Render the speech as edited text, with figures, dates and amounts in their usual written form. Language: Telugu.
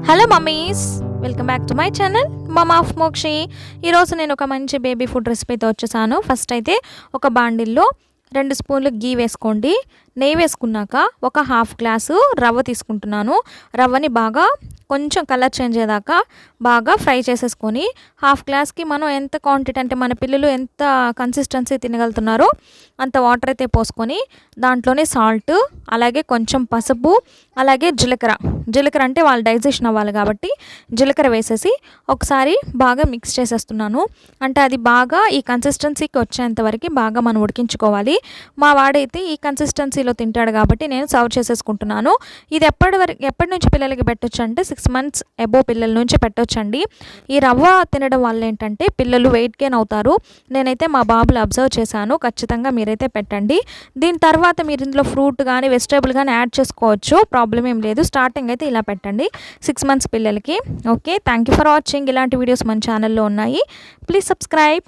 Hello mummies, welcome back to my channel mama of Mokshi. ఈరోజు నేను ఒక మంచి బేబీ ఫుడ్ రెసిపీతో వచ్చేసాను. ఫస్ట్ అయితే ఒక బాండిల్లో 2 స్పూన్లు గీ వేసుకోండి. నెయ్యి వేసుకున్నాక ఒక హాఫ్ గ్లాసు రవ్వ తీసుకుంటున్నాను. రవ్వని బాగా కొంచెం కలర్ చేంజ్ అయ్యేదాకా బాగా ఫ్రై చేసేసుకొని, హాఫ్ గ్లాస్కి మనం ఎంత క్వాంటిటీ అంటే మన పిల్లలు ఎంత కన్సిస్టెన్సీ తినగలుగుతున్నారో అంత వాటర్ అయితే పోసుకొని, దాంట్లోనే సాల్ట్, అలాగే కొంచెం పసుపు, అలాగే జీలకర్ర అంటే వాళ్ళు డైజెషన్ అవ్వాలి కాబట్టి జీలకర్ర వేసేసి ఒకసారి బాగా మిక్స్ చేసేస్తున్నాను. అంటే అది బాగా ఈ కన్సిస్టెన్సీకి వచ్చేంత వరకు బాగా మనం ఉడికించుకోవాలి. మా వాడైతే ఈ కన్సిస్టెన్సీలో తింటాడు కాబట్టి నేను సర్వ్ చేసేసుకుంటున్నాను. ఇది ఎప్పటి నుంచి పిల్లలకి పెట్టొచ్చు అంటే 6 months అబోవ్ పిల్లల నుంచి పెట్టొచ్చండి. ఈ రవ్వ తినడం వల్ల ఏంటంటే పిల్లలు వెయిట్ గెయిన్ అవుతారు. నేనైతే మా బాబులు అబ్జర్వ్ చేశాను. ఖచ్చితంగా మీరైతే పెట్టండి. దీని తర్వాత మీరు ఇందులో ఫ్రూట్ కానీ వెజిటేబుల్ కానీ యాడ్ చేసుకోవచ్చు, ప్రాబ్లం ఏం లేదు. స్టార్టింగ్ అయితే ఇలా పెట్టండి 6 months పిల్లలకి. Okay, thank you for watching. ఇలాంటి వీడియోస్ మన ఛానల్లో ఉన్నాయి. Please subscribe.